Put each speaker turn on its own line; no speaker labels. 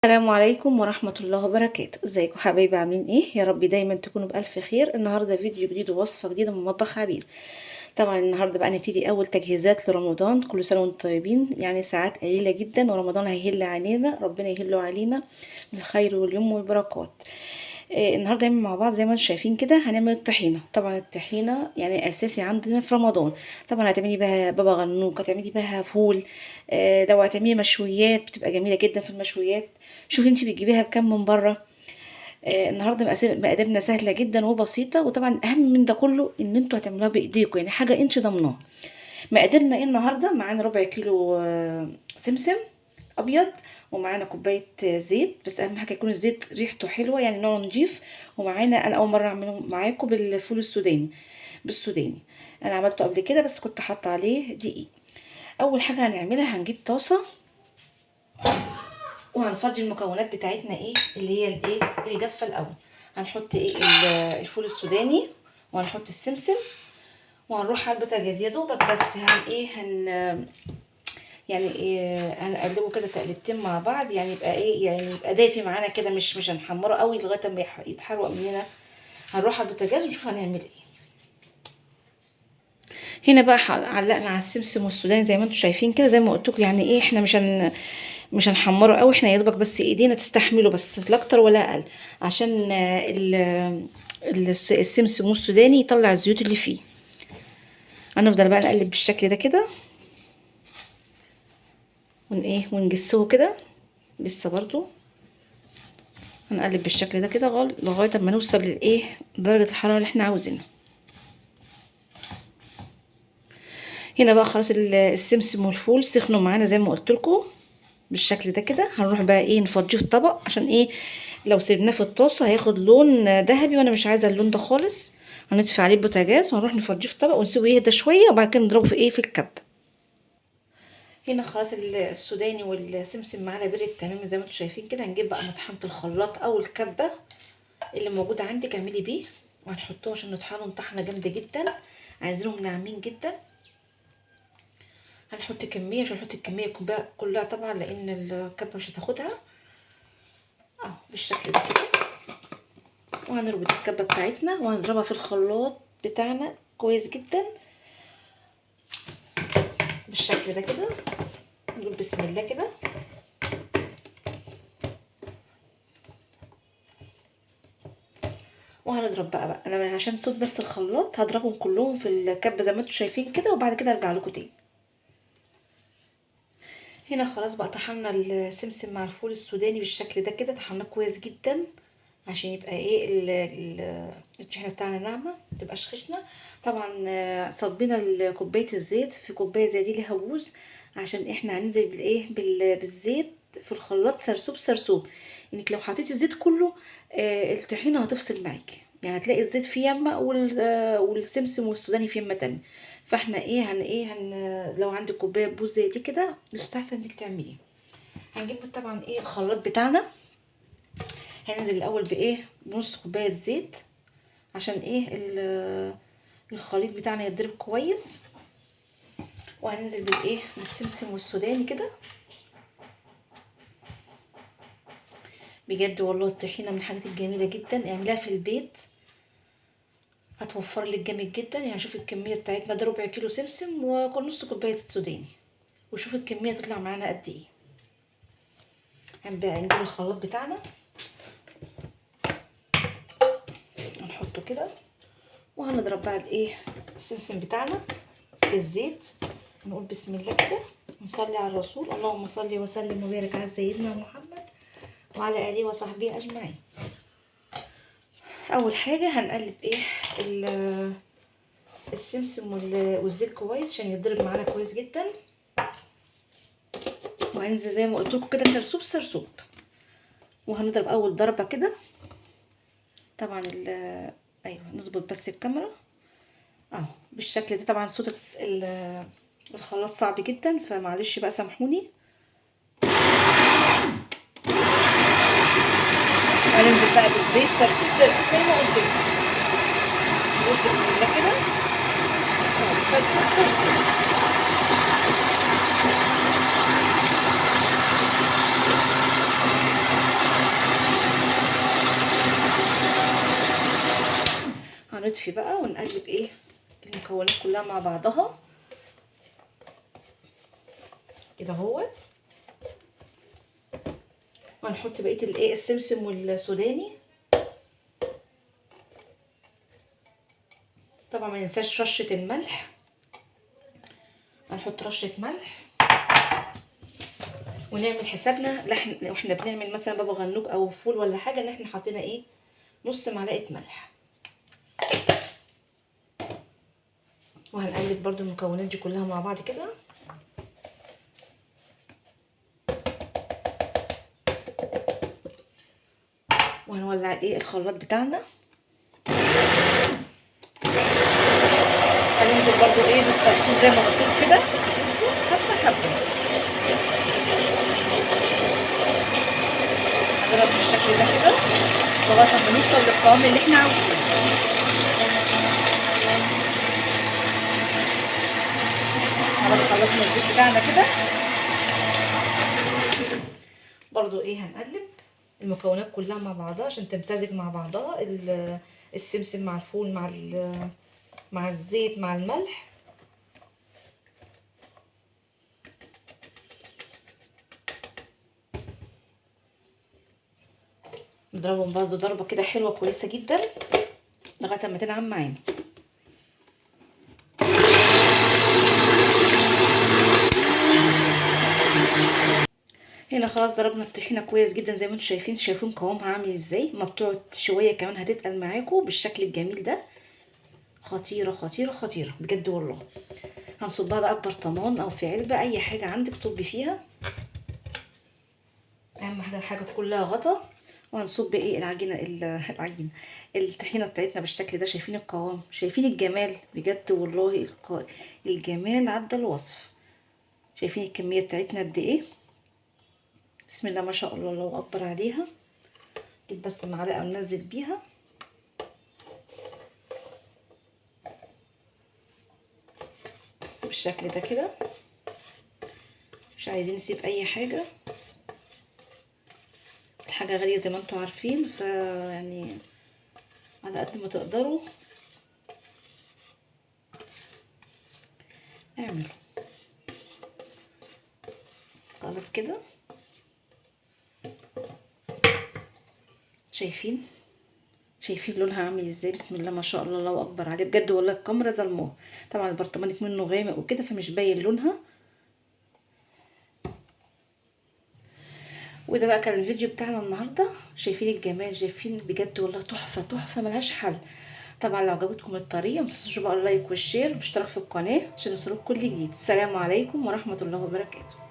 السلام عليكم ورحمة الله وبركاته. ازيكم حبايبي، عاملين ايه؟ يا رب دايما تكونوا بألف خير. النهارده فيديو جديد ووصفة جديدة من مطبخ عبير. طبعا النهارده بقى نبتدي اول تجهيزات لرمضان. كل سنة وانتم طيبين، يعني ساعات قليلة جدا ورمضان هيهل علينا، ربنا يهله علينا بالخير واليمن والبركات. النهارده هنعمل مع بعض زي ما انتم شايفين كده، هنعمل الطحينه. طبعا الطحينه يعني اساسي عندنا في رمضان. طبعا هتعملي بها بابا غنوج، هتعملي بها فول. لو هتعملي مشويات بتبقى جميله جدا في المشويات. شوفي انت بتجيبيها بكام من بره. النهارده مقاديرنا سهله جدا وبسيطه، وطبعا اهم من ده كله ان انتوا هتعملوها بايديكم، يعني حاجه انت ضمناها. مقاديرنا ايه النهارده؟ معانا ربع كيلو سمسم ابيض، ومعانا كوبايه زيت، بس اهم حاجه يكون الزيت ريحته حلوه يعني نوع نضيف. ومعانا، انا اول مره اعمله معاكم بالفول بالسوداني. انا عملته قبل كده بس كنت حاطه عليه دقيق. اول حاجه هنعملها، هنجيب طاسه وهنفضي المكونات بتاعتنا ايه اللي هي الايه الجافه. الاول هنحط ايه الفول السوداني، وهنحط السمسم، وهنروح على البوتاجاز يا دوبك بس يعني إيه، هنقلبه كده تقلبتين مع بعض، يعني يبقى ايه، يعني يبقى دافي معانا كده، مش هنحمره قوي لغايه ما يتحرق مننا. هنروح على البوتاجاز ونشوف هنعمل ايه. هنا بقى علقنا على السمسم والسوداني زي ما انتم شايفين كده، زي ما قلت لكم، يعني ايه، احنا مش هنحمره قوي، احنا يا دوبك بس ايدينا تستحمله، بس لا اكتر ولا اقل، عشان السمسم والسوداني يطلع الزيوت اللي فيه. هنفضل بقى نقلب بالشكل ده كده، ونجسه كده. لسه برضو هنقلب بالشكل ده كده لغايه اما نوصل درجه الحراره اللي احنا عاوزينها. هنا بقى خلاص السمسم والفول سخنوا معانا زي ما قلت لكم بالشكل ده كده. هنروح بقى نفضيه في طبق، عشان لو سيبناه في الطاسه هياخد لون ذهبي، وانا مش عايزه اللون ده خالص. هنطفي عليه البوتاجاز وهنروح نفضيه في طبق ونسيبه يهدى شويه، وبعد كده نضربه في الكب. هنا خلاص السوداني والسمسم معانا برد تمام زي ما انتم شايفين كده. هنجيب بقى مطحنه الخلاط او الكبه اللي موجوده عندك، اعملي بيه، وهنحطهم عشان نطحنهم طحنه جامده جدا، عايزينهم ناعمين جدا. هنحط كميه، مش هنحط الكميه كلها طبعا لان الكبه مش هتاخدها. بالشكل ده كده. وهنربط الكبه بتاعتنا وهنضربها في الخلاط بتاعنا كويس جدا بالشكل ده كده. نقول بسم الله كده. وهنضرب بقى انا عشان صوت بس الخلاط هضربهم كلهم في الكبه زي ما انتم شايفين كده، وبعد كده ارجع لكم تاني. هنا خلاص بقى طحنا السمسم مع الفول السوداني بالشكل ده كده، طحناه كويس جدا عشان يبقى الطحينه بتاعنا ناعمه متبقاش خشنه. طبعا صبينا كوبايه الزيت في كوبايه زي دي ليها بوز، عشان احنا هننزل بالزيت في الخلاط سرسوب سرسوب. انك لو حطيتي الزيت كله الطحينه هتفصل معاكي، يعني هتلاقي الزيت في يمه والسمسم والسوداني في يمه تانية. فاحنا لو عندك كوبايه بوز زي دي كده يستحسن انك تعمليه. هنجيب طبعا الخلاط بتاعنا. هننزل الاول بنص كوبايه زيت، عشان الخليط بتاعنا يتضرب كويس. وهننزل بالسمسم والسوداني كده. بجد والله الطحينه من الحاجات الجميله جدا، اعمليها في البيت هتوفر لك جامد جدا. يعني شوف الكميه بتاعتنا ده ربع كيلو سمسم ونص كوبايه سوداني، وشوف الكميه تطلع معانا قد ايه. هنبقى نجيب الخلاط بتاعنا هنحطه كده، وهنضرب بقى السمسم بتاعنا بالزيت. نقول بسم الله كده ونصلي على الرسول، اللهم صل وسلم وبارك على سيدنا محمد وعلى اله وصحبه اجمعين. اول حاجه هنقلب السمسم والزيت كويس عشان يتضرب معانا كويس جدا. وهننزل زي ما قلت لكم كده سرسوب سرسوب، وهنضرب اول ضربه كده. طبعا ايوه نظبط بس الكاميرا بالشكل ده. طبعا صوت الخلاط صعب جدا، فمعلش بقى سامحوني. هننزل بقى بالزيت سرسوب سرسوب زي ما قلت لكم. نقول بسم الله كده سرسوب سرسوب. ونطفي بقى ونقلب ايه المكونات كلها مع بعضها كده اهوت. وهنحط بقيه الايه السمسم والسوداني. طبعا ما ننساش رشه الملح، هنحط رشه ملح ونعمل حسابنا واحنا بنعمل مثلا بابا غنوج او فول ولا حاجه ان احنا حاطين ايه نص معلقه ملح. وهنقلب برضو المكونات دي كلها مع بعض كده. وهنولع ايه الخلاط بتاعنا. هننزل برضو ايه بالصلصول زي ما قلت لكم كده، بصوا حبه حبه هنضرب بالشكل ده كده لغايه ما نوصل للقوام اللي احنا عاوزينه. خلاص خلصنا الزيت بتاعنا كده. برضو ايه هنقلب المكونات كلها مع بعضها عشان تمتزج مع بعضها، السمسم مع الفول مع الزيت مع الملح. نضربهم برضو ضربه كده حلوه كويسه جدا لغايه ما تنعم معانا. هنا خلاص ضربنا الطحينه كويس جدا زي ما انتم شايفين قوامها عامل ازاي. ما بتقعد شويه كمان هتتقل معاكم بالشكل الجميل ده. خطيره خطيره خطيره بجد والله. هنصبها بقى في برطمان او في علبه، اي حاجه عندك صبي فيها. اهم حاجه كلها غطا. وهنصب ايه العجينه الطحينه بتاعتنا بالشكل ده. شايفين القوام، شايفين الجمال بجد والله. الجمال عدى الوصف. شايفين الكميه بتاعتنا قد ايه؟ بسم الله ما شاء الله، الله اكبر عليها. جيب بس معلقه وننزل بيها بالشكل ده كده. مش عايزين نسيب اي حاجه. الحاجه غاليه زي ما انتم عارفين، فيعني على قد ما تقدروا اعملوا. خلاص كده شايفين لونها عامل ازاي؟ بسم الله ما شاء الله، الله اكبر عليه بجد والله. الكاميرا ظلموها طبعا، البرطمانك منه غامق وكده فمش باين لونها. وده بقى كان الفيديو بتاعنا النهارده. شايفين الجمال؟ شايفين بجد والله تحفه تحفه ملهاش حل. طبعا لو عجبتكم الطريقه ما تنسوش بقى اللايك والشير والاشتراك في القناه عشان يوصلكم كل جديد. السلام عليكم ورحمه الله وبركاته.